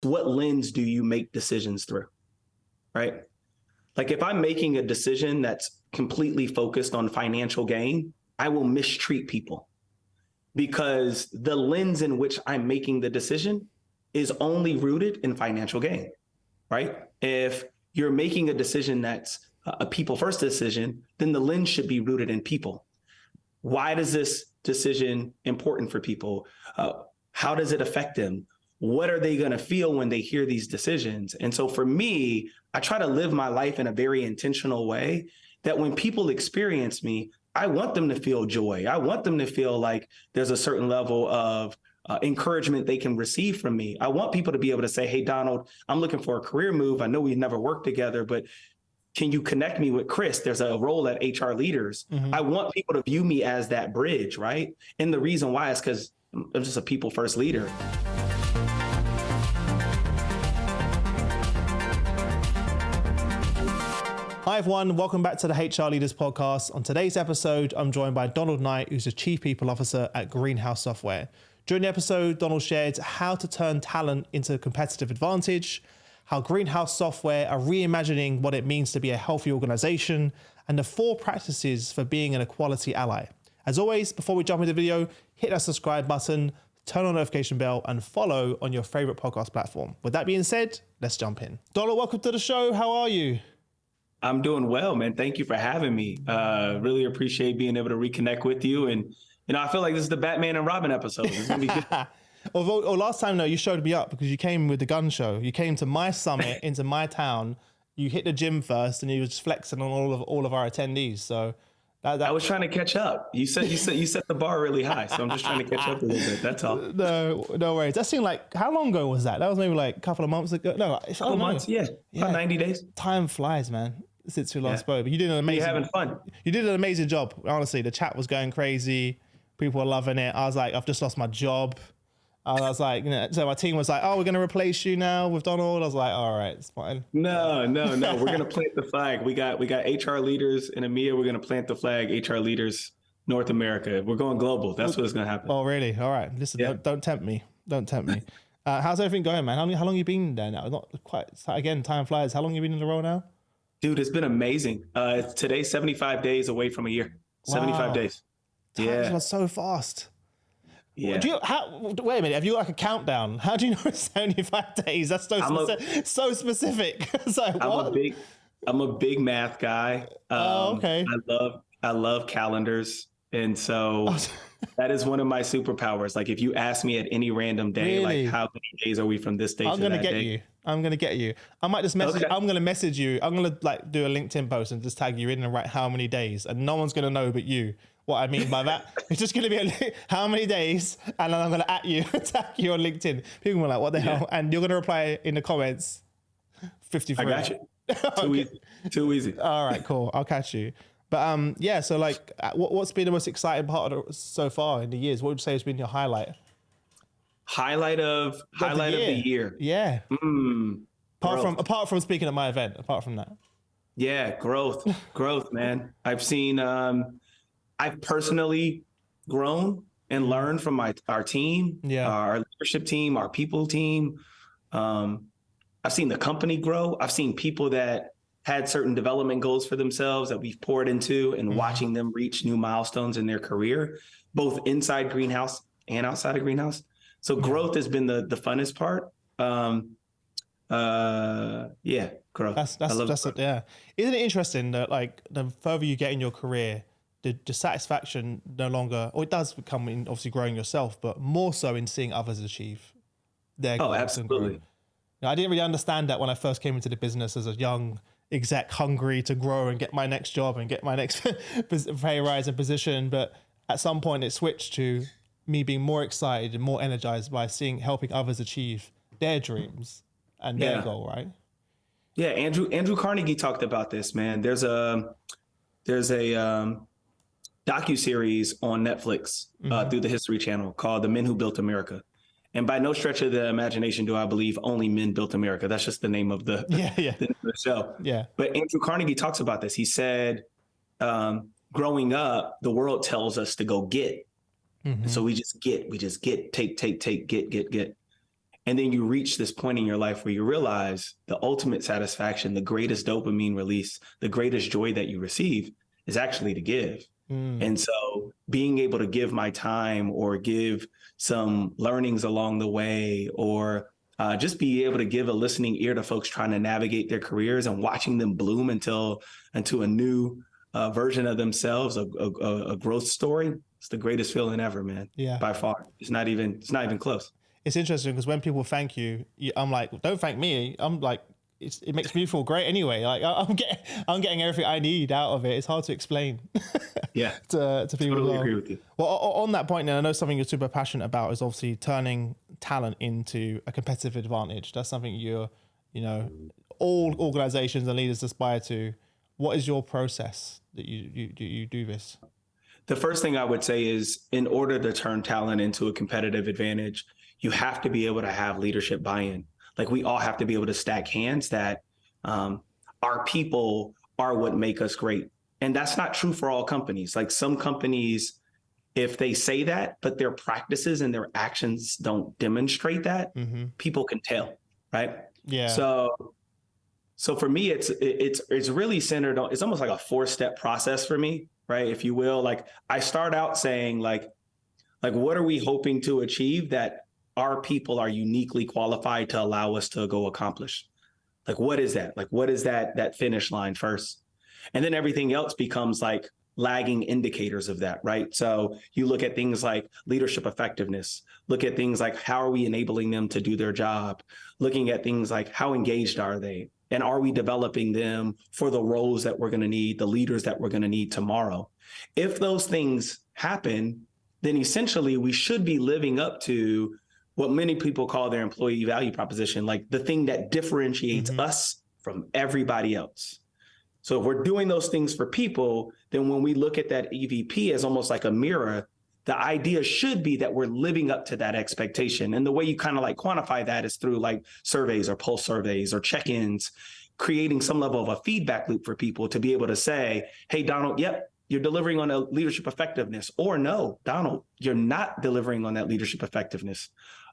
what lens do you make decisions through, right? Like if I'm making a decision that's completely focused on financial gain, I will mistreat people because the lens in which I'm making the decision is only rooted in financial gain, right? If you're making a decision that's a people first decision, then the lens should be rooted in people. Why is this decision important for people? How does it affect them? What are they going to feel when they hear these decisions? And so for me, I try to live my life in a very intentional way that when people experience me, I want them to feel joy. I want them to feel like there's a certain level of encouragement they can receive from me. I want people to be able to say, hey, Donald, I'm looking for a career move. I know we've never worked together, but can you connect me with Chris? There's a role at HR Leaders. Mm-hmm. I want people to view me as that bridge, right? And the reason why is because I'm just a people first leader. Hi everyone, welcome back to the HR Leaders Podcast. On today's episode, I'm joined by Donald Knight, who's the Chief People Officer at Greenhouse Software. During the episode, Donald shared how to turn talent into a competitive advantage, how Greenhouse Software are reimagining what it means to be a healthy organization, and the 4 practices for being an equality ally. As always, before we jump into the video, hit that subscribe button, turn on the notification bell, and follow on your favorite podcast platform. With that being said, let's jump in. Donald, welcome to the show. How are you? I'm doing well, man. Thank you for having me. Really appreciate being able to reconnect with you. And, you know, I feel like this is the Batman and Robin episode. It's going to be good. Although last time, though, you showed me up because you came with the gun show. You came to my summit, into my town. You hit the gym first, and you were just flexing on all of our attendees. So I was trying to catch up. You set the bar really high, so I'm just trying to catch up a little bit. That's all. No worries. That seemed like, how long ago was that? That was maybe like a couple of months ago. No, a couple months. Yeah, about 90 days. Time flies, man. Since we last spoke, but you did an amazing. You're having fun. You did an amazing job. Honestly, the chat was going crazy. People were loving it. I was like, I've just lost my job. I was like, you know, so my team was like, oh, we're going to replace you now with Donald. I was like, all right, it's fine. No. We're going to plant the flag. We got HR leaders in EMEA. We're going to plant the flag. HR leaders, North America. We're going global. That's what's going to happen. Oh, really? All right. Listen, don't tempt me. Don't tempt me. How's everything going, man? How long you been there now? Not quite. Again, time flies. How long you been in the role now? Dude, it's been amazing. Today's 75 days away from a year. Wow. 75 days. Time was so fast. Yeah. Wait a minute. Have you got like a countdown? How do you know it's 75 days? That's so specific. It's like, I'm a big math guy. Okay. I love calendars. And so that is one of my superpowers. Like if you ask me at any random day, really? Like how many days are we from this day to that day? I'm going to get you. I might just message. Okay. I'm going to message you. I'm going to like do a LinkedIn post and just tag you in and write how many days. And no one's going to know but you what I mean by that. It's just going to be how many days. And then I'm going to tag you on LinkedIn. People are like, what the hell? And you're going to reply in the comments, 53. I got you. Too easy. All right, cool. I'll catch you. But so like, what's been the most exciting part of it so far in the years? What would you say has been your highlight? Highlight of the year. Yeah. Apart from speaking at my event, apart from that. Yeah, growth, man. I've seen. I've personally grown and learned from our team, our leadership team, our people team. I've seen the company grow. I've seen people that had certain development goals for themselves that we've poured into and watching them reach new milestones in their career, both inside Greenhouse and outside of Greenhouse. So growth has been the funnest part. Growth. That's it. Yeah. Isn't it interesting that like the further you get in your career, the satisfaction no longer, or it does come in obviously growing yourself, but more so in seeing others achieve their goals. Oh, absolutely. I didn't really understand that when I first came into the business as a young exec, hungry to grow and get my next job and get my next pay rise and position. But at some point it switched to me being more excited and more energized by helping others achieve their dreams and their goal, right? Yeah, Andrew Carnegie talked about this, man. There's a docuseries on Netflix through the History Channel called The Men Who Built America. And by no stretch of the imagination do I believe only men built America. That's just the name of the show. Yeah. But Andrew Carnegie talks about this. He said, growing up, the world tells us to go get. Mm-hmm. So we just get, take, get. And then you reach this point in your life where you realize the ultimate satisfaction, the greatest dopamine release, the greatest joy that you receive is actually to give. And so being able to give my time or give some learnings along the way, or just be able to give a listening ear to folks trying to navigate their careers and watching them bloom into a new version of themselves, a growth story. It's the greatest feeling ever, man. Yeah. By far. It's not even close. It's interesting because when people thank you, I'm like, don't thank me. I'm like, it makes me feel great anyway. Like I'm getting everything I need out of it. It's hard to explain. Yeah. to people. Totally agree with you. Well, on that point, then I know something you're super passionate about is obviously turning talent into a competitive advantage. That's something all organizations and leaders aspire to. What is your process that you do this? The first thing I would say is, in order to turn talent into a competitive advantage, you have to be able to have leadership buy-in. Like, we all have to be able to stack hands that our people are what make us great. And that's not true for all companies. Like, some companies, if they say that, but their practices and their actions don't demonstrate that, people can tell, right? Yeah. So for me, it's really centered on, it's almost like a 4-step process for me, right? If you will. Like, I start out saying like what are we hoping to achieve that our people are uniquely qualified to allow us to go accomplish? Like, what is that? Like, what is that finish line first? And then everything else becomes like lagging indicators of that, right? So you look at things like leadership effectiveness, look at things like how are we enabling them to do their job, looking at things like how engaged are they? And are we developing them for the roles that we're going to need, the leaders that we're going to need tomorrow? If those things happen, then essentially we should be living up to what many people call their employee value proposition, like the thing that differentiates us from everybody else. So if we're doing those things for people, then when we look at that EVP as almost like a mirror, the idea should be that we're living up to that expectation. And the way you kind of like quantify that is through like surveys or pulse surveys or check-ins, creating some level of a feedback loop for people to be able to say, hey, Donald, yep, you're delivering on a leadership effectiveness, or no, Donald, you're not delivering on that leadership effectiveness.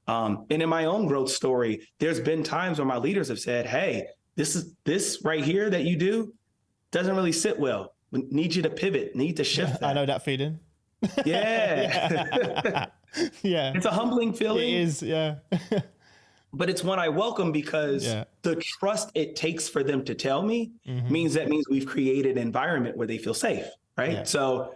And in my own growth story, there's been times where my leaders have said, hey, this right here that you do doesn't really sit well. We need you to pivot, need to shift that. I know that feeling. Yeah. Yeah. It's a humbling feeling. It is, yeah. But it's one I welcome because the trust it takes for them to tell me means we've created an environment where they feel safe, right? Yeah. So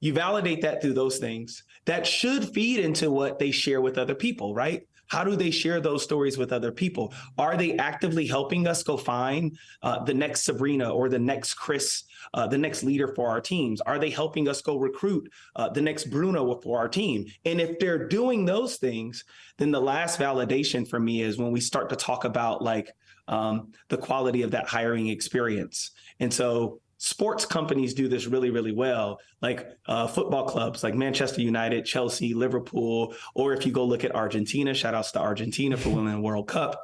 you validate that through those things. That should feed into what they share with other people, right? How do they share those stories with other people? Are they actively helping us go find the next Sabrina or the next Chris, the next leader for our teams? Are they helping us go recruit the next Bruno for our team? And if they're doing those things, then the last validation for me is when we start to talk about like the quality of that hiring experience. And so sports companies do this really, really well, like football clubs like Manchester United, Chelsea, Liverpool, or if you go look at Argentina, shout outs to Argentina for winning the World Cup.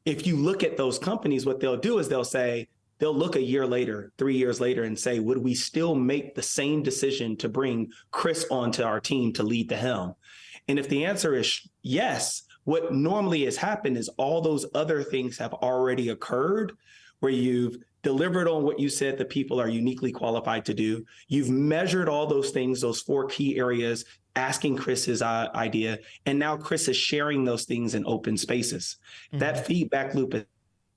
If you look at those companies, what they'll do is they'll look a year later, 3 years later and say, would we still make the same decision to bring Chris onto our team to lead the helm? And if the answer is yes, what normally has happened is all those other things have already occurred where you've delivered on what you said the people are uniquely qualified to do. You've measured all those things, those 4 key areas, asking Chris his idea, and now Chris is sharing those things in open spaces. That feedback loop is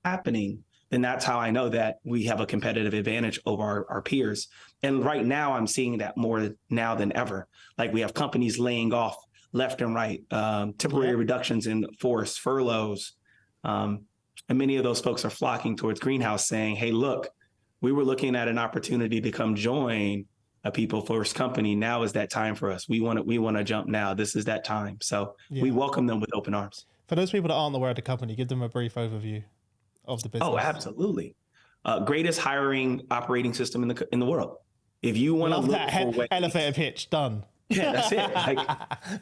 happening, then that's how I know that we have a competitive advantage over our peers. And right now, I'm seeing that more now than ever. Like, we have companies laying off left and right, temporary reductions in force, furloughs, and many of those folks are flocking towards Greenhouse saying, hey, look, we were looking at an opportunity to come join a people first company. Now is that time for us. We want to jump now. This is that time. So we welcome them with open arms. For those people that aren't aware of the company, give them a brief overview of the business. Oh, absolutely. Greatest hiring operating system in the world. If you want to look for elevator pitch, done. Yeah, that's it. Like,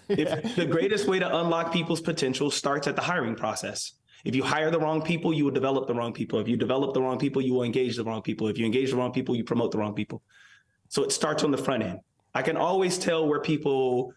if the greatest way to unlock people's potential starts at the hiring process. If you hire the wrong people, you will develop the wrong people. If you develop the wrong people, you will engage the wrong people. If you engage the wrong people, you promote the wrong people. So it starts on the front end. I can always tell where people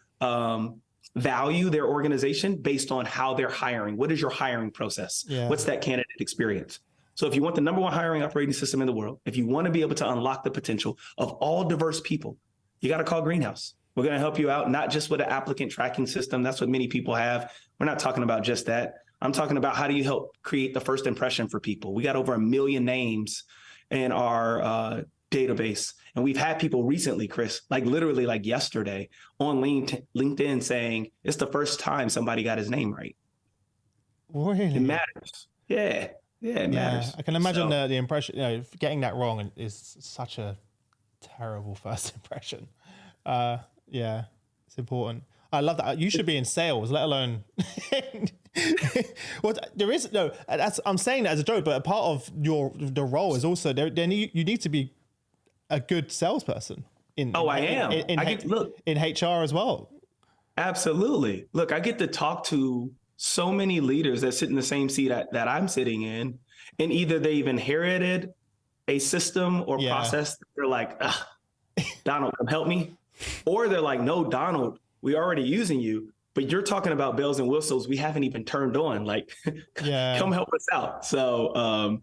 value their organization based on how they're hiring. What is your hiring process? Yeah. What's that candidate experience? So if you want the number one hiring operating system in the world, if you want to be able to unlock the potential of all diverse people, you got to call Greenhouse. We're going to help you out, not just with an applicant tracking system. That's what many people have. We're not talking about just that. I'm talking about how do you help create the first impression for people. We got over 1 million names in our database. And we've had people recently, Chris, like literally like yesterday on LinkedIn saying it's the first time somebody got his name right. Really? It matters. Yeah. Yeah, it matters. I can imagine the impression, getting that wrong is such a terrible first impression. Yeah, it's important. I love that. You should be in sales, let alone. There is no. I'm saying that as a joke, but a part of the role is also you need to be a good salesperson. I am. In HR as well. Absolutely. Look, I get to talk to so many leaders that sit in the same seat that I'm sitting in, and either they've inherited a system or process. They're like, Donald, come help me. Or they're like, no, Donald, we're already using you, but you're talking about bells and whistles we haven't even turned on. Like, come help us out. So,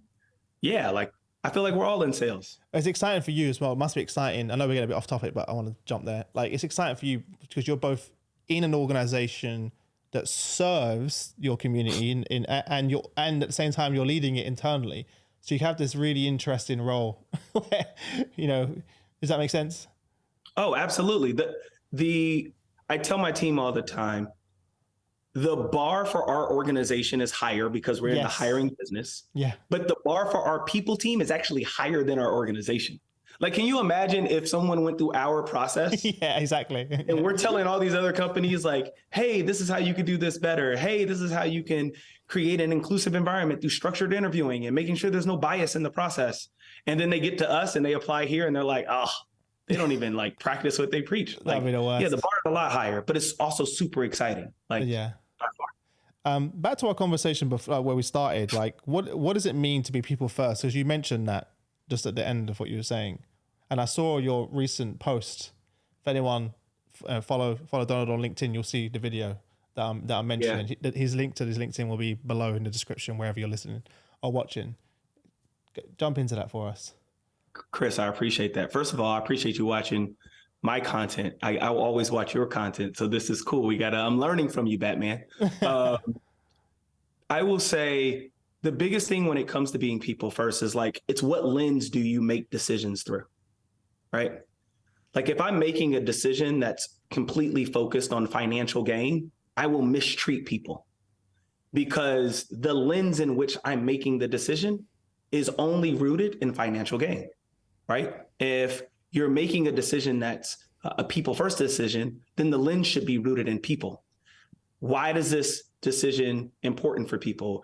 like, I feel like we're all in sales. It's exciting for you as well. It must be exciting. I know we're getting a bit off topic, but I want to jump there. Like, it's exciting for you because you're both in an organization that serves your community and at the same time you're leading it internally. So you have this really interesting role where, does that make sense? Oh, absolutely. I tell my team all the time, the bar for our organization is higher because we're in the hiring business. Yeah. But the bar for our people team is actually higher than our organization. Like, can you imagine if someone went through our process? Yeah, exactly. And we're telling all these other companies like, hey, this is how you could do this better. Hey, this is how you can create an inclusive environment through structured interviewing and making sure there's no bias in the process. And then they get to us and they apply here and they're like, they don't even like practice what they preach. Like, that'd be the worst. Yeah, the bar is a lot higher, but it's also super exciting. Like, yeah. Back to our conversation before where we started. Like, what does it mean to be people first? Because you mentioned that just at the end of what you were saying, and I saw your recent post. If anyone follow Donald on LinkedIn, you'll see the video that I'm mentioning. Yeah. His link to his LinkedIn will be below in the description wherever you're listening or watching. Jump into that for us. Chris, I appreciate that. First of all, I appreciate you watching my content. I will always watch your content. So this is cool. I'm learning from you, Batman. I will say the biggest thing when it comes to being people first is like, it's what lens do you make decisions through, right? Like if I'm making a decision that's completely focused on financial gain, I will mistreat people because the lens in which I'm making the decision is only rooted in financial gain. Right? If you're making a decision that's a people first decision, then the lens should be rooted in people. Why is this decision important for people?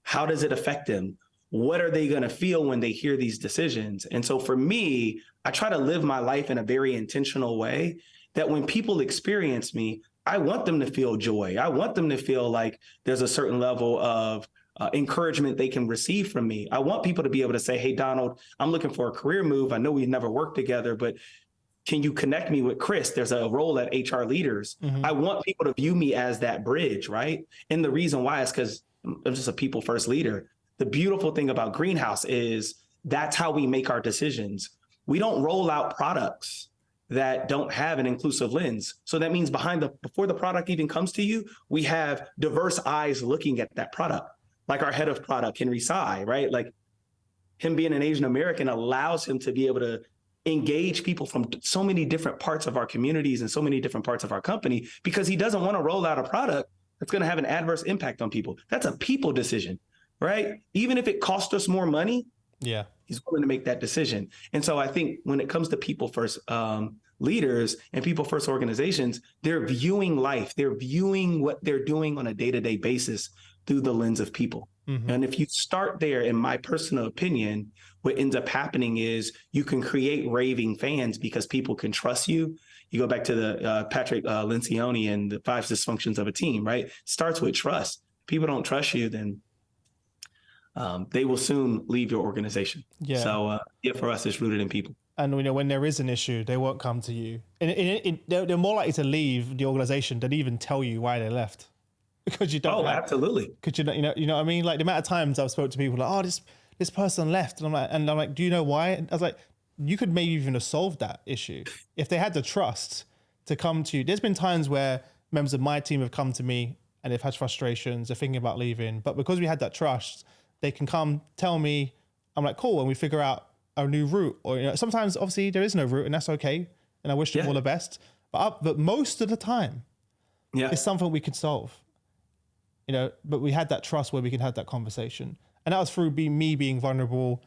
How does it affect them? What are they going to feel when they hear these decisions? And so for me, I try to live my life in a very intentional way that when people experience me, I want them to feel joy. I want them to feel like there's a certain level of encouragement they can receive from me. I want people to be able to say, hey, Donald, I'm looking for a career move. I know we've never worked together, but can you connect me with Chris? There's a role at HR Leaders. Mm-hmm. I want people to view me as that bridge, right? And the reason why is because I'm just a people first leader. The beautiful thing about Greenhouse is that's how we make our decisions. We don't roll out products that don't have an inclusive lens. So that means before the product even comes to you, we have diverse eyes looking at that product. Like our head of product, Henry Tsai, right? Like him being an Asian American allows him to be able to engage people from so many different parts of our communities and so many different parts of our company because he doesn't want to roll out a product that's going to have an adverse impact on people. That's a people decision, right? Even if it costs us more money, he's willing to make that decision. And so I think when it comes to people first leaders and people first organizations, they're viewing life, they're viewing what they're doing on a day-to-day basis through the lens of people. Mm-hmm. And if you start there, in my personal opinion, what ends up happening is you can create raving fans because people can trust you. You go back to the Patrick Lencioni and the 5 dysfunctions of a team, right? It starts with trust. People don't trust you, then they will soon leave your organization. Yeah. So for us, it's rooted in people. And when there is an issue, they won't come to you. And they're more likely to leave the organization than even tell you why they left, because you don't. Absolutely. Because you know what I mean. Like the amount of times I've spoke to people like, oh, this person left, and I'm like, do you know why? And I was like, you could maybe even have solved that issue if they had the trust to come to you. There's been times where members of my team have come to me and they've had frustrations, they're thinking about leaving, but because we had that trust, they can come tell me. I'm like, cool, and we figure out a new route. Or sometimes obviously there is no route, and that's okay, and I wish them all the best, but most of the time it's something we could solve, but we had that trust where we can have that conversation. And that was through me being vulnerable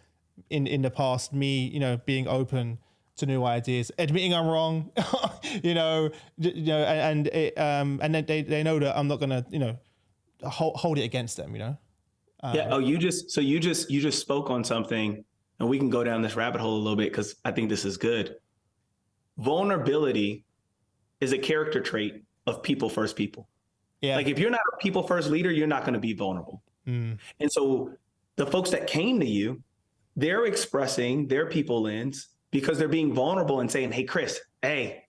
in the past, me being open to new ideas, admitting I'm wrong, and then they know that I'm not gonna hold it against them. You just spoke on something, and we can go down this rabbit hole a little bit because I think this is good. Vulnerability is a character trait of people first people. Yeah. Like if you're not a people first leader, you're not going to be vulnerable. And so the folks that came to you, they're expressing their people lens because they're being vulnerable and saying, hey, Chris, hey,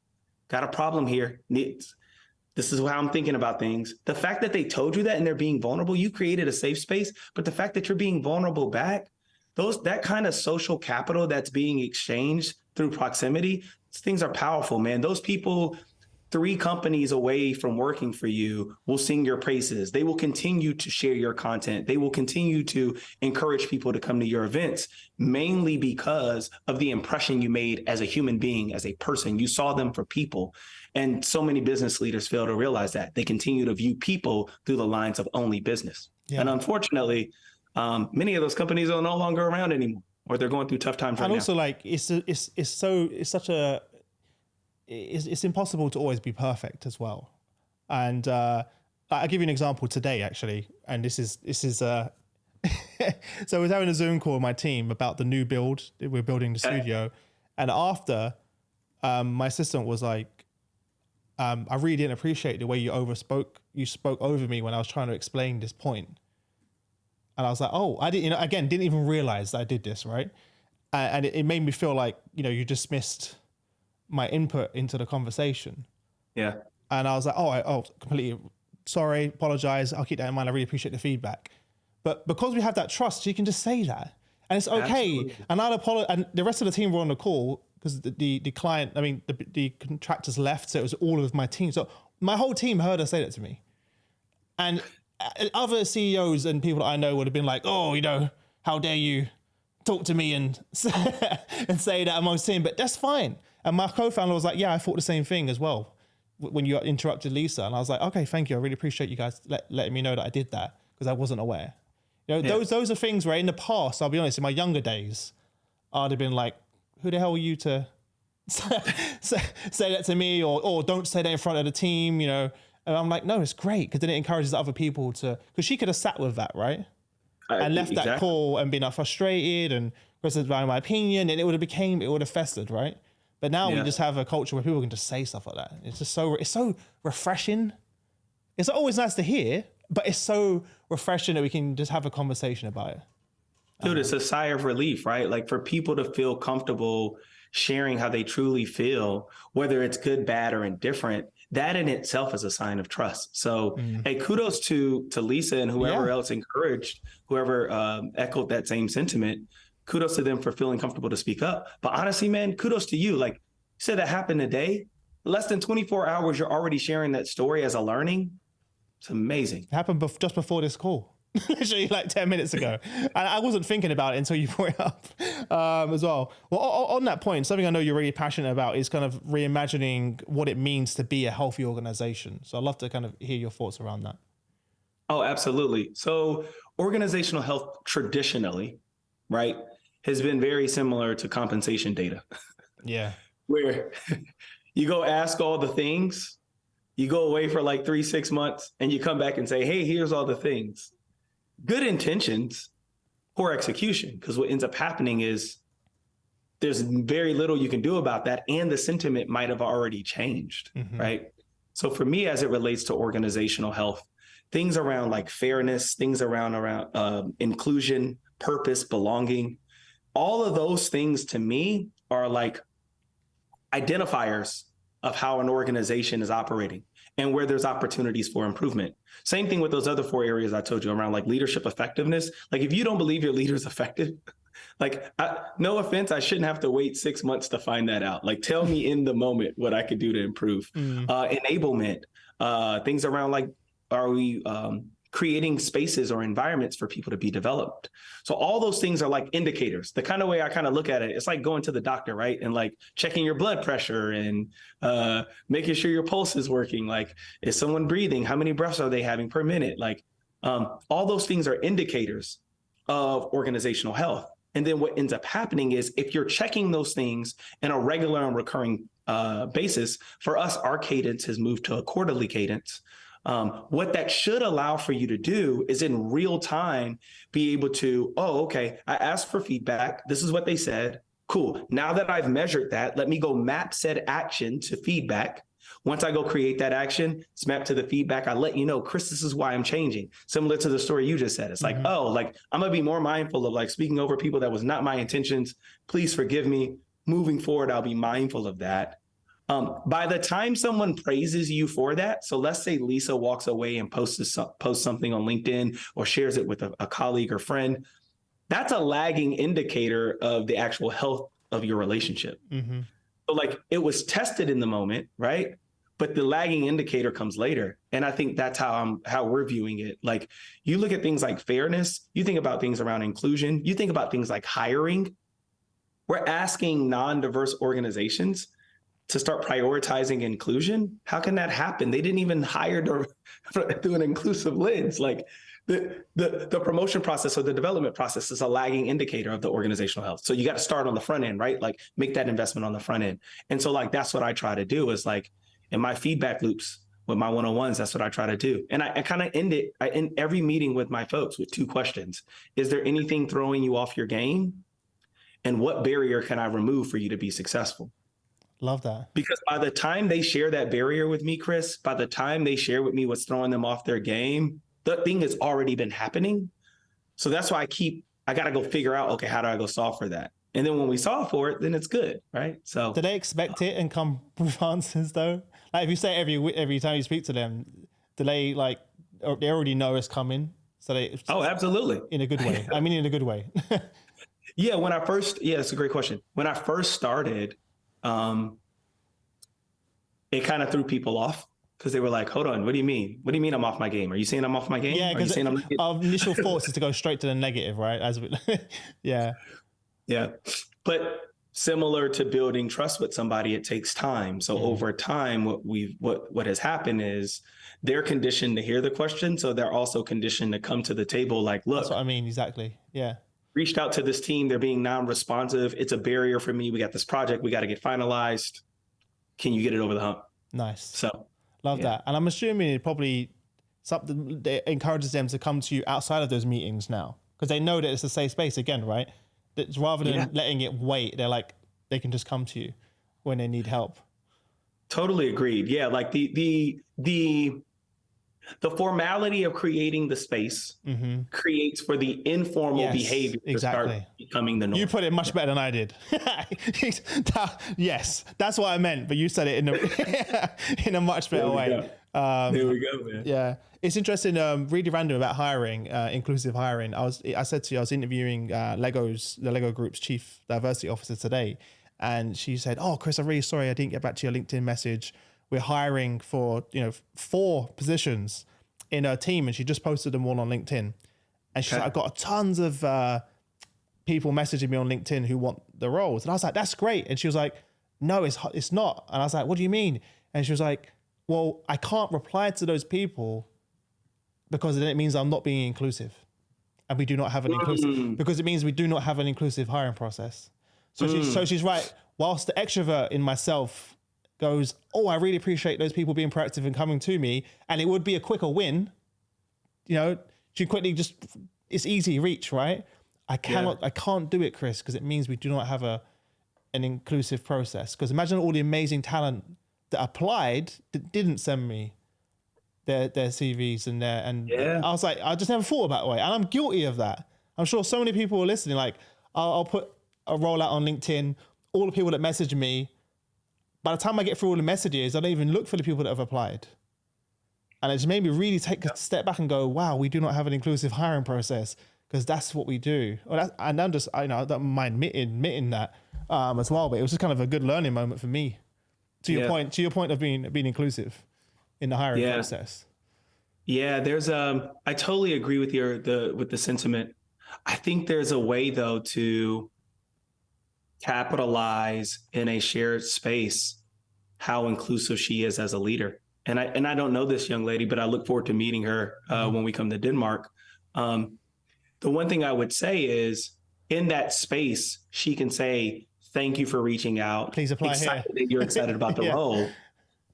got a problem here. This is how I'm thinking about things. The fact that they told you that and they're being vulnerable, you created a safe space. But the fact that you're being vulnerable back, that kind of social capital that's being exchanged through proximity, things are powerful, man. Those people 3 companies away from working for you will sing your praises. They will continue to share your content. They will continue to encourage people to come to your events, mainly because of the impression you made as a human being, as a person. You saw them for people. And so many business leaders fail to realize that. They continue to view people through the lines of only business. Yeah. And unfortunately, many of those companies are no longer around anymore, or they're going through tough times right now. And also, like, it's impossible to always be perfect as well. And I'll give you an example today, actually. And this is so I was having a Zoom call with my team about the new build. We're building the studio. And after, my assistant was like, I really didn't appreciate the way you spoke over me when I was trying to explain this point. And I was like, oh, I didn't even realize that I did this, right? And it made me feel like, you dismissed my input into the conversation. Yeah. And I was like, completely sorry, apologize. I'll keep that in mind. I really appreciate the feedback. But because we have that trust, you can just say that. And it's okay. Absolutely. And I'll apologize. And the rest of the team were on the call because the client, the contractors left. So it was all of my team. So my whole team heard her say that to me. And other CEOs and people that I know would have been like, oh, how dare you talk to me and say that amongst him, but that's fine. And my co-founder was like, yeah, I thought the same thing as well when you interrupted Lisa. And I was like, okay, thank you. I really appreciate you guys letting me know that I did that because I wasn't aware. Those are things where in the past, I'll be honest, in my younger days, I'd have been like, who the hell are you to say that to me or don't say that in front of the team, And I'm like, no, it's great because then it encourages other people because she could have sat with that, right? And left that call and been frustrated and questioned by my opinion, and it would have festered, right? But now we just have a culture where people can just say stuff like that. It's just it's so refreshing. It's always nice to hear, but it's so refreshing that we can just have a conversation about it. Dude, it's a sigh of relief, right? Like for people to feel comfortable sharing how they truly feel, whether it's good, bad, or indifferent, that in itself is a sign of trust. So, hey, kudos to Lisa and whoever else encouraged, whoever echoed that same sentiment. Kudos to them for feeling comfortable to speak up. But honestly, man, kudos to you. Like you said, that happened today. Less than 24 hours, you're already sharing that story as a learning. It's amazing. It happened just before this call. Literally like 10 minutes ago. And I wasn't thinking about it until you brought it up as well. Well, on that point, something I know you're really passionate about is kind of reimagining what it means to be a healthy organization. So I'd love to kind of hear your thoughts around that. Oh, absolutely. So organizational health traditionally, right, has been very similar to compensation data. Yeah. Where you go ask all the things, you go away for like 3-6 months, and you come back and say, hey, here's all the things. Good intentions, poor execution, because what ends up happening is there's very little you can do about that, and the sentiment might have already changed, right? So for me, as it relates to organizational health, things around like fairness, things around inclusion, purpose, belonging, all of those things to me are like identifiers of how an organization is operating and where there's opportunities for improvement. Same thing with those other 4 areas I told you around like leadership effectiveness. Like if you don't believe your leader is effective, like no offense, I shouldn't have to wait 6 months to find that out. Like tell me in the moment what I could do to improve. Enablement, things around like, are we creating spaces or environments for people to be developed? So all those things are like indicators. The kind of way I kind of look at it, it's like going to the doctor, right? And like checking your blood pressure and making sure your pulse is working. Like, is someone breathing? How many breaths are they having per minute? Like all those things are indicators of organizational health. And then what ends up happening is if you're checking those things in a regular and recurring basis, for us, our cadence has moved to a quarterly cadence. What that should allow for you to do is in real time be able to, oh, okay, I asked for feedback. This is what they said. Cool. Now that I've measured that, let me go map said action to feedback. Once I go create that action, it's mapped to the feedback. I let you know, Chris, this is why I'm changing. Similar to the story you just said. It's like, oh, like I'm gonna be more mindful of like speaking over people that was not my intentions. Please forgive me. Moving forward, I'll be mindful of that. By the time someone praises you for that, so let's say Lisa walks away and posts something on LinkedIn or shares it with a colleague or friend, that's a lagging indicator of the actual health of your relationship. So like it was tested in the moment, right? But the lagging indicator comes later. And I think that's how we're viewing it. Like you look at things like fairness, you think about things around inclusion, you think about things like hiring. We're asking non-diverse organizations to start prioritizing inclusion. How can that happen? They didn't even hire through an inclusive lens. Like the promotion process or the development process is a lagging indicator of the organizational health. So you got to start on the front end, right? Like make that investment on the front end. And so like, that's what I try to do is like in my feedback loops with my one-on-ones, that's what I try to do. And I kind of I end every meeting with my folks with 2 questions. Is there anything throwing you off your game? And what barrier can I remove for you to be successful? Love that. Because by the time they share that barrier with me, Chris, by the time they share with me what's throwing them off their game, the thing has already been happening. So that's why I got to go figure out, okay, how do I go solve for that? And then when we solve for it, then it's good, right? So do they expect it and come with answers though? Like if you say every time you speak to them, do they like, or they already know it's coming? So oh, absolutely. In a good way. I mean, in a good way. Yeah. It's a great question. When I first started, it kind of threw people off because they were like, hold on, what do you mean? What do you mean I'm off my game? Are you saying I'm off my game? Yeah, because our initial thoughts is to go straight to the negative, right? Yeah. But similar to building trust with somebody, it takes time. So over time, what has happened is they're conditioned to hear the question. So they're also conditioned to come to the table like, look. That's what I mean, exactly. Yeah. Reached out to this team. They're being non-responsive. It's a barrier for me. We got this project. We got to get finalized. Can you get it over the hump? Nice. So love that. And I'm assuming it probably something that encourages them to come to you outside of those meetings now because they know that it's a safe space again, right? That rather than letting it wait, they're like, they can just come to you when they need help. Totally agreed. Yeah. Like the formality of creating the space creates for the informal behavior to start becoming the norm. You put it much better than I did. Yes, that's what I meant, but you said it in a much better way. There we go, man. Yeah, it's interesting. Really random about hiring, inclusive hiring. I said to you, I was interviewing the Lego Group's chief diversity officer today, and she said, "Oh, Chris, I'm really sorry I didn't get back to your LinkedIn message. We're hiring for 4 positions in her team," and she just posted them all on LinkedIn. And she's like, "I've got tons of people messaging me on LinkedIn who want the roles," and I was like, "That's great." And she was like, "No, it's not." And I was like, "What do you mean?" And she was like, "Well, I can't reply to those people because then it means I'm not being inclusive, and we do not have an inclusive because it means we do not have an inclusive hiring process." So she's right. Whilst the extrovert in myself goes, "Oh, I really appreciate those people being proactive and coming to me, and it would be a quicker win," she quickly it's easy reach, right? I can't do it, Chris, because it means we do not have an inclusive process. Because imagine all the amazing talent that applied that didn't send me their CVs I was like, I just never thought about it that way, and I'm guilty of that. I'm sure so many people are listening. Like, I'll put a rollout on LinkedIn, all the people that message me, by the time I get through all the messages, I don't even look for the people that have applied. And it just made me really take a step back and go, wow, we do not have an inclusive hiring process, because that's what we do. And I'm just, I don't mind admitting that as well, but it was just kind of a good learning moment for me. To your point of being inclusive in the hiring process. Yeah, I totally agree with with the sentiment. I think there's a way though to capitalize in a shared space how inclusive she is as a leader. And I don't know this young lady, but I look forward to meeting her when we come to Denmark. The one thing I would say is, in that space, she can say, thank you for reaching out. Please apply here. That you're excited about the role.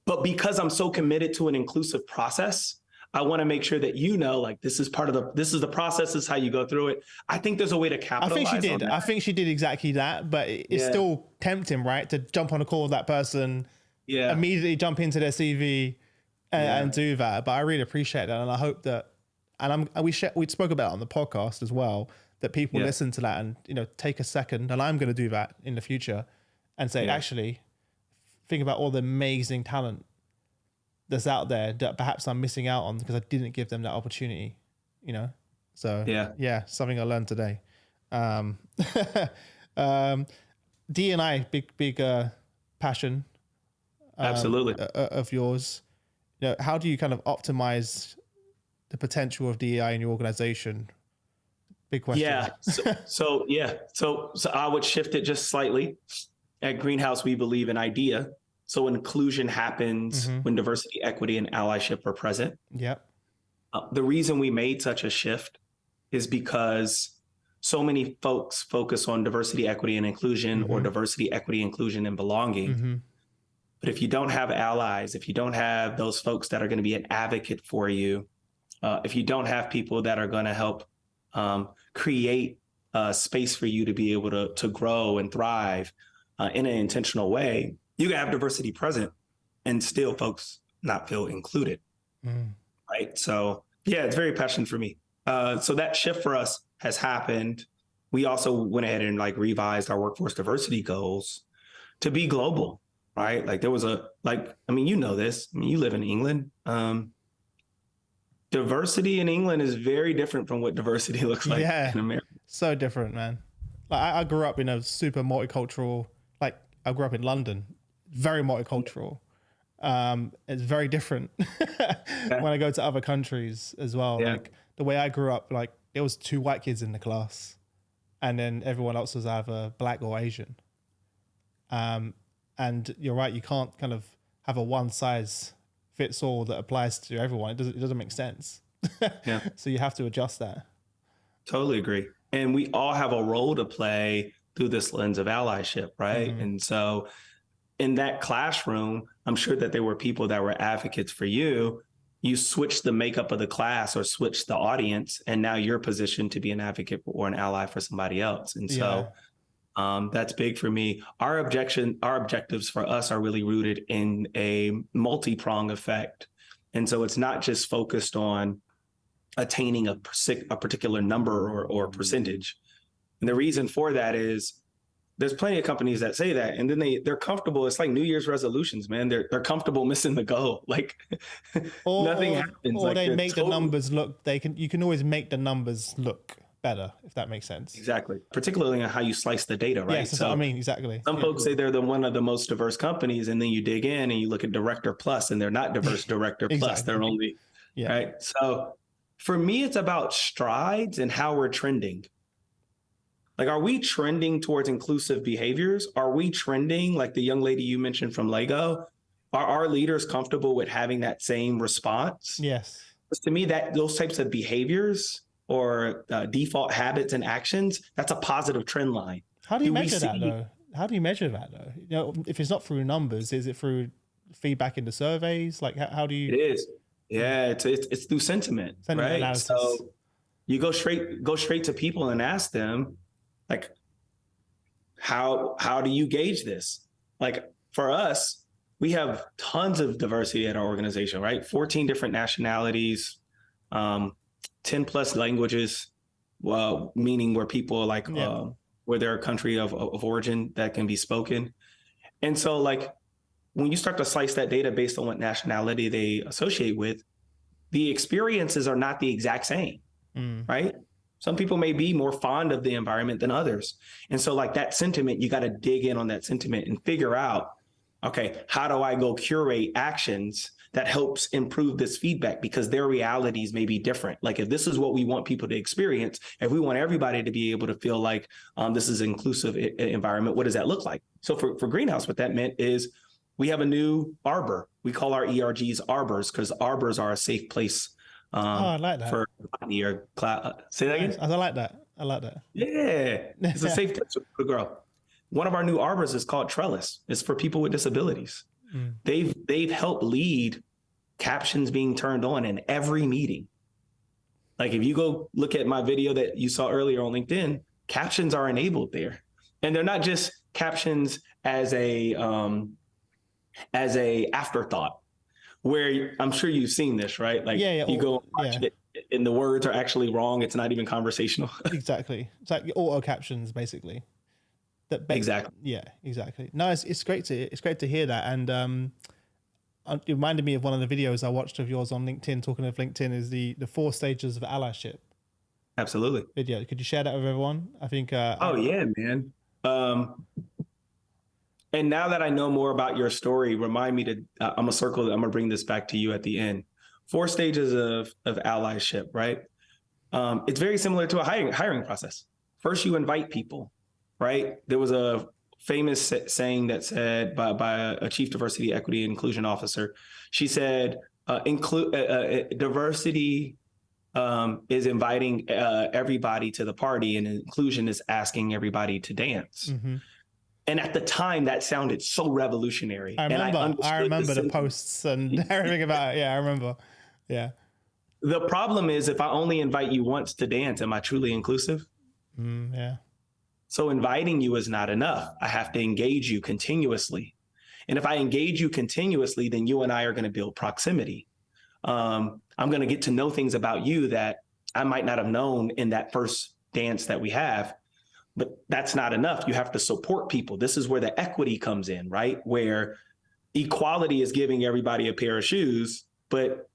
But because I'm so committed to an inclusive process, I want to make sure that like, this is the process, is how you go through it. I think there's a way to capitalize I think she did. on that. I think she did exactly that, but it's still tempting, right? To jump on a call with that person, immediately jump into their CV and do that. But I really appreciate that. And I hope that, and we spoke about it on the podcast as well, that people listen to that and, take a second, and I'm going to do that in the future, and say, actually, think about all the amazing talent that's out there that perhaps I'm missing out on because I didn't give them that opportunity, So something I learned today. DE&I, big passion. Absolutely. Of yours. How do you kind of optimize the potential of DEI in your organization? Big question. Yeah. So I would shift it just slightly. At Greenhouse, we believe in idea. So inclusion happens when diversity, equity, and allyship are present. Yep. The reason we made such a shift is because so many folks focus on diversity, equity, and inclusion, or diversity, equity, inclusion, and belonging. But if you don't have allies, if you don't have those folks that are going to be an advocate for you, if you don't have people that are going to help create a space for you to be able to grow and thrive in an intentional way, you can have diversity present and still folks not feel included. Right. So it's very passionate for me. So that shift for us has happened. We also went ahead and revised our workforce diversity goals to be global, right? Like there was this, you live in England. Diversity in England is very different from what diversity looks like in America. So different, man. I grew up in a super multicultural, I grew up in London, very multicultural. It's very different when I go to other countries as well. The way I grew up, there was 2 white kids in the class, and then everyone else was either black or Asian. And you're right, you can't kind of have a one size fits all that applies to everyone. It doesn't make sense. So you have to adjust that. Totally agree. And we all have a role to play through this lens of allyship, right? And so in that classroom, I'm sure that there were people that were advocates for you. You switch the makeup of the class or switch the audience, and now you're positioned to be an advocate or an ally for somebody else. And so that's big for me. Our objectives for us are really rooted in a multi-prong effect. And so it's not just focused on attaining a particular number or percentage. And the reason for that is there's plenty of companies that say that, and then they're comfortable. It's like New Year's resolutions, man. They're comfortable missing the goal. Nothing happens. Or they make the numbers look. You can always make the numbers look better, if that makes sense. Exactly. Particularly on how you slice the data, right? Yes, that's what I mean. Exactly. Some folks say they're one of the most diverse companies, and then you dig in and you look at Director Plus, and they're not diverse Director Plus. They're only right. So for me, it's about strides and how we're trending. Are we trending towards inclusive behaviors? Are we trending, like the young lady you mentioned from Lego? Are our leaders comfortable with having that same response? Yes. Because to me, those types of behaviors or default habits and actions, that's a positive trend line. How do you measure that though? How do you measure that though? If it's not through numbers, is it through feedback in the surveys? How do you? It is. Yeah, it's through sentiment right? Analysis. So you go straight to people and ask them, how do you gauge this? For us, we have tons of diversity at our organization, right? 14 different nationalities, 10 plus languages, meaning where people where they're a country of origin that can be spoken. And so like when you start to slice that data based on what nationality they associate with, the experiences are not the exact same, right? Some people may be more fond of the environment than others. And so like that sentiment, you got to dig in on that sentiment and figure out, okay, how do I go curate actions that helps improve this feedback? Because their realities may be different. Like if this is what we want people to experience, if we want everybody to be able to feel like this is an inclusive environment, what does that look like? So for Greenhouse, what that meant is we have a new arbor. We call our ERGs arbors because arbors are a safe place I like that. for your cloud. Say that again? I like that. I like that. Yeah, it's a safe place to grow. One of our new arbors is called Trellis. It's for people with disabilities. They've helped lead captions being turned on in every meeting. Like if you go look at my video that you saw earlier on LinkedIn, captions are enabled there, and they're not just captions as a afterthought. Where I'm sure you've seen this, right? Like you go watch it and the words are actually wrong. It's not even conversational. Exactly. It's like auto captions, basically. Exactly. Yeah, exactly. No, it's great to hear that. And it reminded me of one of the videos I watched of yours on LinkedIn. Talking of LinkedIn, is the 4 stages of allyship. Absolutely. Video. Could you share that with everyone? I think. Yeah, man. And now that I know more about your story, remind me to, I'm going to bring this back to you at the end. 4 stages of allyship, right? It's very similar to a hiring process. First, you invite people, right? There was a famous saying that said by a chief diversity, equity, and inclusion officer. She said, diversity is inviting everybody to the party, and inclusion is asking everybody to dance. And at the time, that sounded so revolutionary. I remember the posts and everything about it. Yeah, I remember. Yeah. The problem is, if I only invite you once to dance, am I truly inclusive? Yeah. So inviting you is not enough. I have to engage you continuously. And if I engage you continuously, then you and I are going to build proximity. I'm going to get to know things about you that I might not have known in that first dance that we have. But that's not enough. You have to support people. This is where the equity comes in, right? Where equality is giving everybody a pair of shoes. But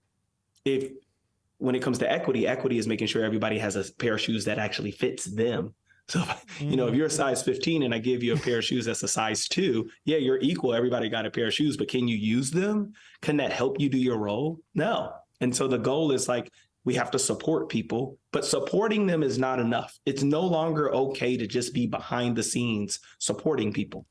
when it comes to equity is making sure everybody has a pair of shoes that actually fits them. So, if you're a size 15 and I give you a pair of shoes that's a size 2, yeah, you're equal. Everybody got a pair of shoes, but can you use them? Can that help you do your role? No. And so the goal is like, we have to support people, but supporting them is not enough. It's no longer okay to just be behind the scenes supporting people.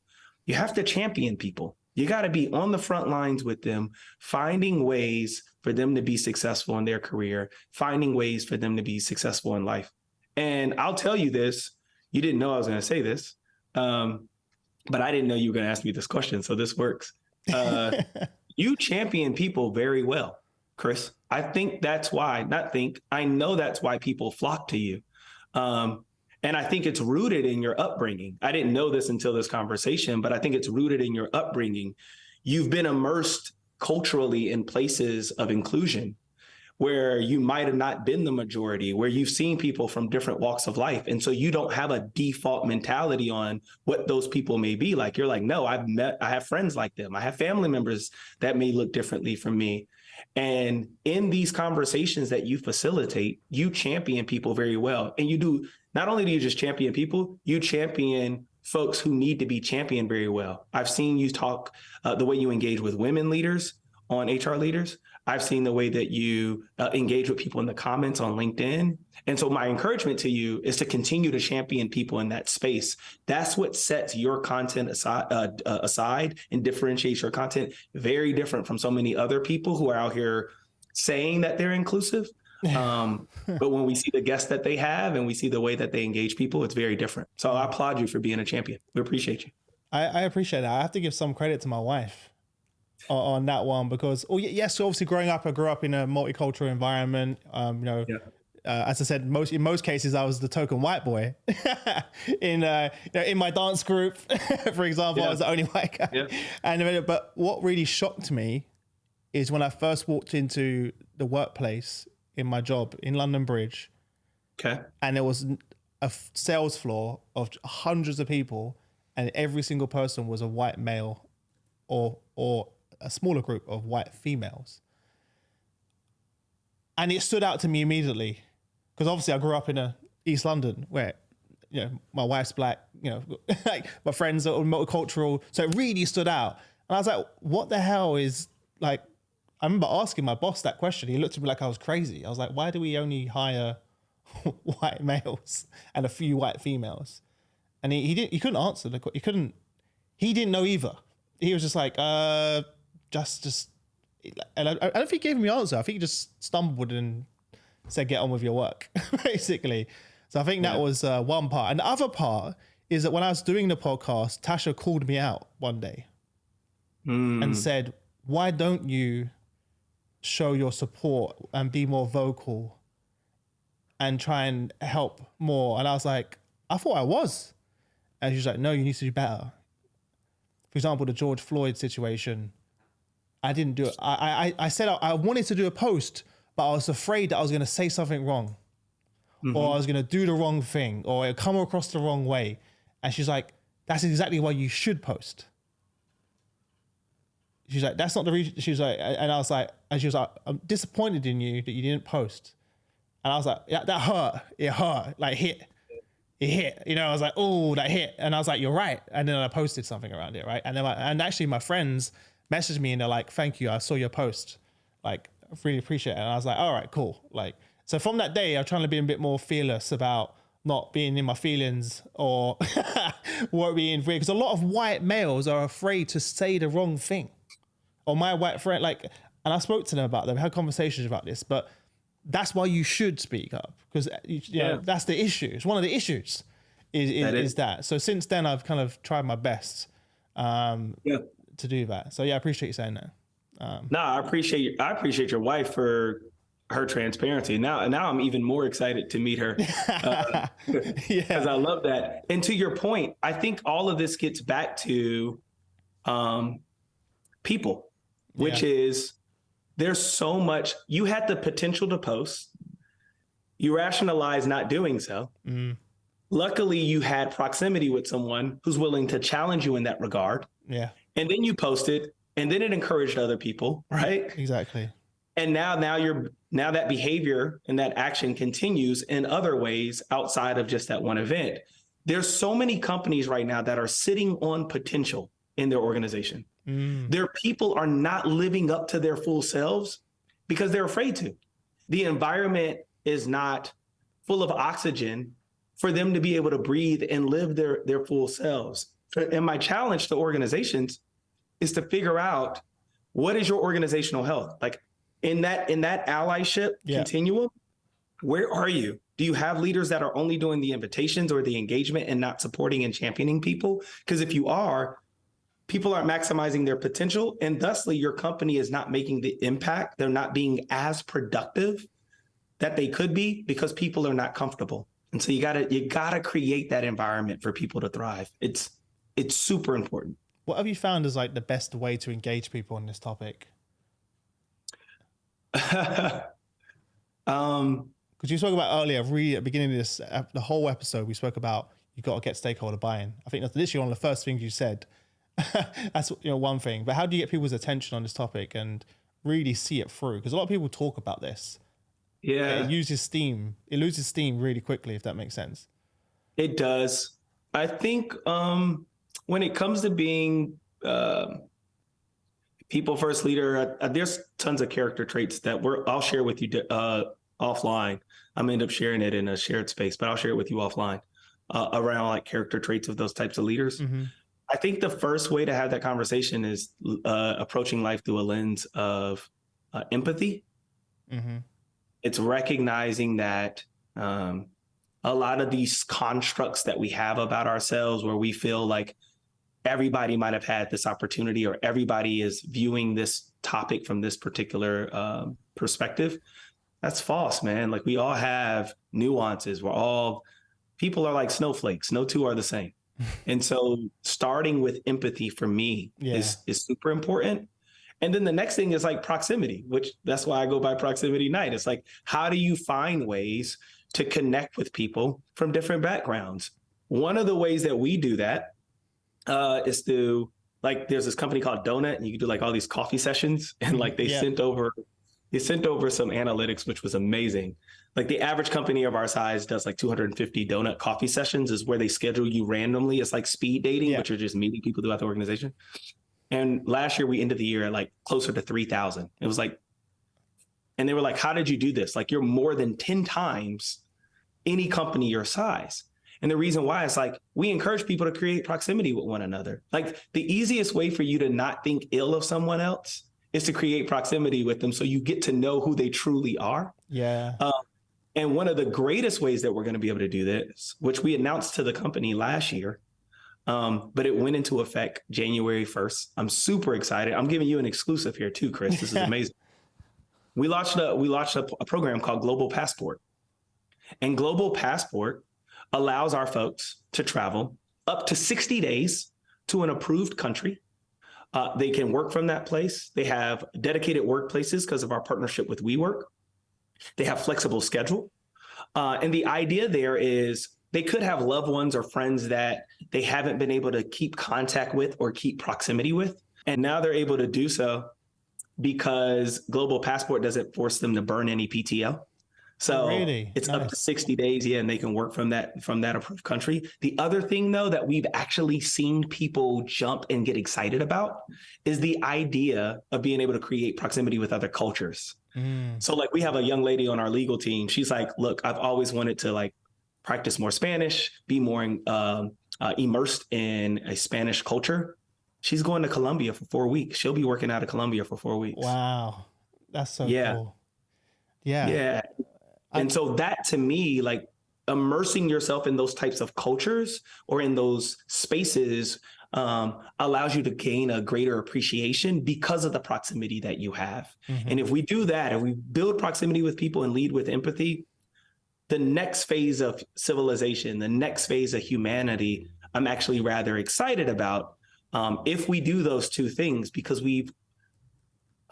You have to champion people. You got to be on the front lines with them, finding ways for them to be successful in their career, finding ways for them to be successful in life. And I'll tell you this, you didn't know I was going to say this, but I didn't know you were going to ask me this question, so this works. You champion people very well, Chris. I know that's why people flock to you. And I think it's rooted in your upbringing. I didn't know this until this conversation, but I think it's rooted in your upbringing. You've been immersed culturally in places of inclusion where you might have not been the majority, where you've seen people from different walks of life. And so you don't have a default mentality on what those people may be like. You're like, no, I have friends like them. I have family members that may look differently from me. And in these conversations that you facilitate, you champion people very well. And not only do you just champion people, you champion folks who need to be championed very well. I've seen you talk the way you engage with women leaders on HR leaders. I've seen the way that you engage with people in the comments on LinkedIn. And so my encouragement to you is to continue to champion people in that space. That's what sets your content aside and differentiates your content very different from so many other people who are out here saying that they're inclusive. But when we see the guests that they have and we see the way that they engage people, it's very different. So I applaud you for being a champion. We appreciate you. I appreciate that. I have to give some credit to my wife on that one because, yes, obviously growing up, I grew up in a multicultural environment. As I said, in most cases, I was the token white boy in my dance group, for example. I was the only white guy. But what really shocked me is when I first walked into the workplace in my job in London Bridge. Okay. And there was sales floor of hundreds of people, and every single person was a white male or a smaller group of white females. And it stood out to me immediately because obviously I grew up in East London where, you know, my wife's black, you know, like my friends are multicultural. So it really stood out. And I was like, what the hell is, like, I remember asking my boss that question. He looked at me like I was crazy. I was like, why do we only hire white males and a few white females? And he couldn't answer. He didn't know either. He was just like, just, and I don't think he gave me the answer. I think he just stumbled and said, get on with your work, basically. So I think that was one part. And the other part is that when I was doing the podcast, Tasha called me out one day and said, why don't you show your support and be more vocal and try and help more? And I was like, I thought I was. And she was like, no, you need to do better. For example, the George Floyd situation, I didn't do it. I said I wanted to do a post, but I was afraid that I was going to say something wrong or I was going to do the wrong thing or it come across the wrong way. And she's like, that's exactly why you should post. She's like, that's not the reason. She was like, and I was like, and she was like, I'm disappointed in you that you didn't post. And I was like, yeah, that hurt. It hurt, like it hit, you know, I was like, oh, that hit. And I was like, you're right. And then I posted something around it, right? And then and actually my friends messaged me and they're like, thank you, I saw your post. Like, I really appreciate it. And I was like, all right, cool. Like, so from that day, I'm trying to be a bit more fearless about not being in my feelings or being weird. Because a lot of white males are afraid to say the wrong thing. Or my white friend, like, and I spoke to them about them, had conversations about this, but that's why you should speak up because you know, that's the issue. It's one of the issues is that. So since then, I've kind of tried my best to do that. So yeah, I appreciate you saying that. No, I appreciate your wife for her transparency. Now I'm even more excited to meet her because I love that. And to your point, I think all of this gets back to people, which is there's so much. You had the potential to post. You rationalize not doing so. Luckily, you had proximity with someone who's willing to challenge you in that regard. Yeah. And then you posted, and then it encouraged other people, right? Exactly. And now that behavior and that action continues in other ways outside of just that one event. There's so many companies right now that are sitting on potential in their organization. Their people are not living up to their full selves because they're afraid to. The environment is not full of oxygen for them to be able to breathe and live their full selves. And my challenge to organizations is to figure out what is your organizational health? Like in that allyship continuum, where are you? Do you have leaders that are only doing the invitations or the engagement and not supporting and championing people? Because if you are, people aren't maximizing their potential, and thusly your company is not making the impact. They're not being as productive that they could be because people are not comfortable. And so you gotta create that environment for people to thrive. It's super important. What have you found as like the best way to engage people on this topic? Because you spoke about earlier, really at the beginning of this, the whole episode, we spoke about you got to get stakeholder buy-in. I think that's literally one of the first things you said. That's one thing. But how do you get people's attention on this topic and really see it through? Because a lot of people talk about this. Yeah, it loses steam. It loses steam really quickly, if that makes sense. It does. I think when it comes to being people first leader, there's tons of character traits that I'll share with you offline. I'm gonna end up sharing it in a shared space, but I'll share it with you offline around like character traits of those types of leaders. I think the first way to have that conversation is approaching life through a lens of empathy. It's recognizing that a lot of these constructs that we have about ourselves where we feel like everybody might have had this opportunity or everybody is viewing this topic from this particular perspective, that's false, man. Like we all have nuances. People are like snowflakes. No two are the same. And so starting with empathy for me is super important. And then the next thing is like proximity, which that's why I go by Proximity Night. It's like, how do you find ways to connect with people from different backgrounds. One of the ways that we do that is through, like, there's this company called Donut, and you can do like all these coffee sessions, and like they sent over some analytics, which was amazing. Like the average company of our size does like 250 donut coffee sessions, is where they schedule you randomly. It's like speed dating, but you're just meeting people throughout the organization. And last year we ended the year at like closer to 3,000. It was like, and they were like, how did you do this? Like, you're more than 10 times any company your size. And the reason why is like, we encourage people to create proximity with one another. Like the easiest way for you to not think ill of someone else is to create proximity with them, so you get to know who they truly are. Yeah. And one of the greatest ways that we're going to be able to do this, which we announced to the company last year, but it went into effect January 1st. I'm super excited. I'm giving you an exclusive here too, Chris. This is amazing. We launched a program called Global Passport. And Global Passport allows our folks to travel up to 60 days to an approved country. They can work from that place. They have dedicated workplaces because of our partnership with WeWork. They have flexible schedule. And the idea there is they could have loved ones or friends that they haven't been able to keep contact with or keep proximity with. And now they're able to do so because Global Passport doesn't force them to burn any PTO. So it's up to 60 days, and they can work from that approved country. The other thing, though, that we've actually seen people jump and get excited about is the idea of being able to create proximity with other cultures. So like we have a young lady on our legal team. She's like, look, I've always wanted to like practice more Spanish, be more immersed in a Spanish culture. She's going to Colombia for 4 weeks. She'll be working out of Colombia for 4 weeks. Wow. That's so cool. Yeah. And so that, to me, like immersing yourself in those types of cultures or in those spaces allows you to gain a greater appreciation because of the proximity that you have. And if we do that, if we build proximity with people and lead with empathy, the next phase of civilization, the next phase of humanity, I'm actually rather excited about if we do those two things, because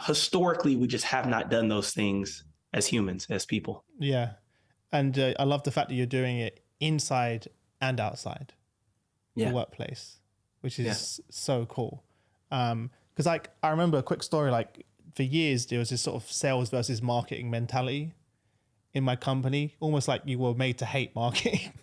historically, we just have not done those things as humans, as people. Yeah. And I love the fact that you're doing it inside and outside the workplace, which is so cool. Because like, I remember a quick story, like for years, there was this sort of sales versus marketing mentality in my company, almost like you were made to hate marketing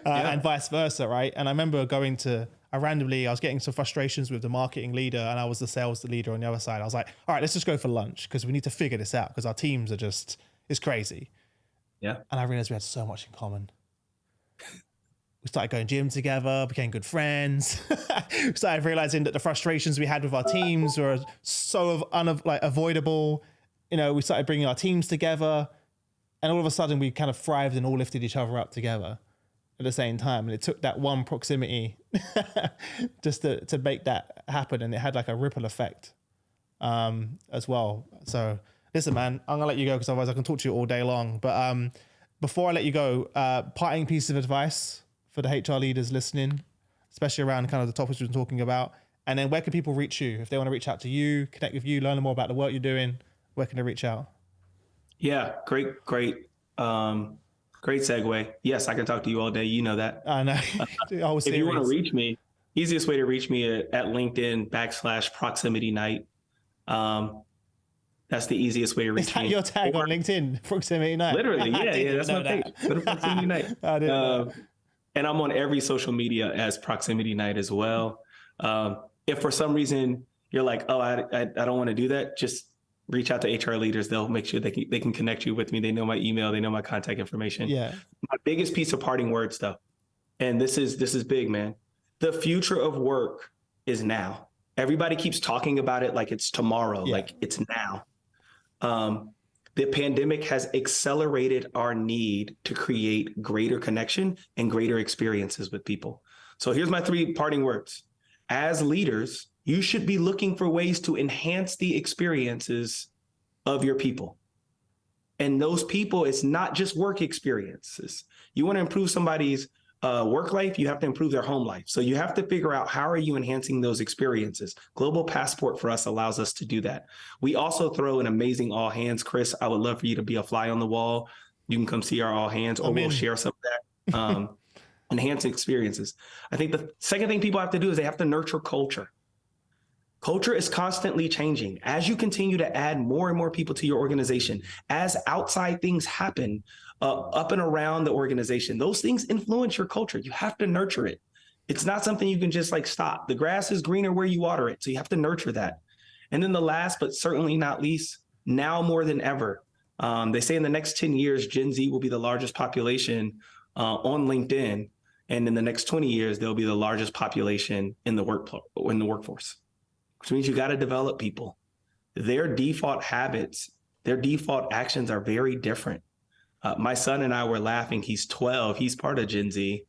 and vice versa, right? And I remember I was getting some frustrations with the marketing leader, and I was the sales leader on the other side. I was like, all right, let's just go for lunch because we need to figure this out because our teams are just, it's crazy. Yeah. And I realized we had so much in common. We started going gym together, became good friends. We started realizing that the frustrations we had with our teams were so avoidable. You know, we started bringing our teams together, and all of a sudden we kind of thrived and all lifted each other up together at the same time. And it took that one proximity just to make that happen. And it had like a ripple effect as well. So listen, man, I'm gonna let you go because otherwise I can talk to you all day long. But before I let you go, parting piece of advice for the HR leaders listening, especially around kind of the topics we've been talking about. And then where can people reach you? If they want to reach out to you, connect with you, learn more about the work you're doing, where can they reach out? Yeah, great segue. Yes, I can talk to you all day. You know that. I know. If you want to reach me, easiest way to reach me at LinkedIn /proximity night. That's the easiest way to reach me. Is that your tag on LinkedIn, Proximity Night? Literally, yeah, that's my page. Go to Proximity Night. I didn't know. And I'm on every social media as Proximity Night as well. If for some reason you're like, oh, I don't want to do that, just reach out to HR leaders. They'll make sure they can connect you with me. They know my email. They know my contact information. Yeah. My biggest piece of parting words, though, and this is big, man. The future of work is now. Everybody keeps talking about it like it's tomorrow, like it's now. The pandemic has accelerated our need to create greater connection and greater experiences with people. So here's my 3 parting words. As leaders, you should be looking for ways to enhance the experiences of your people. And those people, it's not just work experiences. You want to improve somebody's work life, you have to improve their home life. So you have to figure out, how are you enhancing those experiences? Global Passport for us allows us to do that. We also throw an amazing all hands. Chris, I would love for you to be a fly on the wall. You can come see our all hands, or we'll share some of that. Enhance experiences. I think the second thing people have to do is they have to nurture culture. Culture is constantly changing. As you continue to add more and more people to your organization, as outside things happen up and around the organization, those things influence your culture. You have to nurture it. It's not something you can just like stop. The grass is greener where you water it. So you have to nurture that. And then the last, but certainly not least, now more than ever, they say in the next 10 years, Gen Z will be the largest population on LinkedIn. And in the next 20 years, they'll be the largest population in the workforce, which means you got to develop people. Their default habits, their default actions are very different. My son and I were laughing. He's 12. He's part of Gen Z.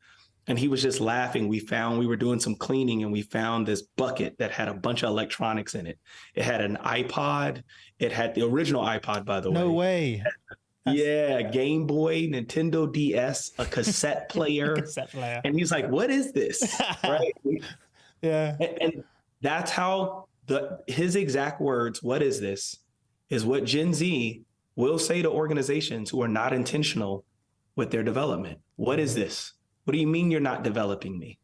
And he was just laughing. We were doing some cleaning and we found this bucket that had a bunch of electronics in it. It had an iPod. It had the original iPod, by the way. No way. Yeah, Game Boy, Nintendo DS, a cassette player. Cassette player. And he's like, what is this? Right? Yeah. And that's how his exact words, what is this, is what Gen Z will say to organizations who are not intentional with their development. What is this? What do you mean you're not developing me?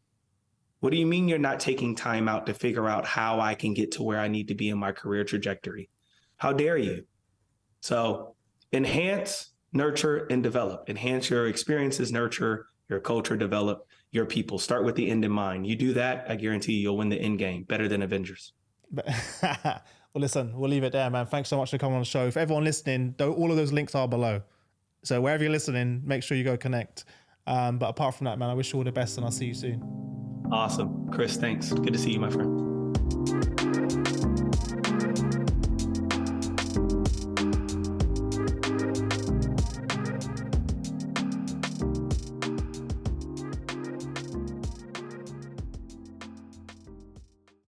What do you mean you're not taking time out to figure out how I can get to where I need to be in my career trajectory? How dare you? So enhance, nurture, and develop. Enhance your experiences, nurture your culture, develop your people. Start with the end in mind. You do that, I guarantee you'll win the end game better than Avengers. Well, listen, we'll leave it there, man. Thanks so much for coming on the show. For everyone listening, all of those links are below. So wherever you're listening, make sure you go connect. But apart from that, man, I wish you all the best and I'll see you soon. Awesome. Chris, thanks. Good to see you, my friend.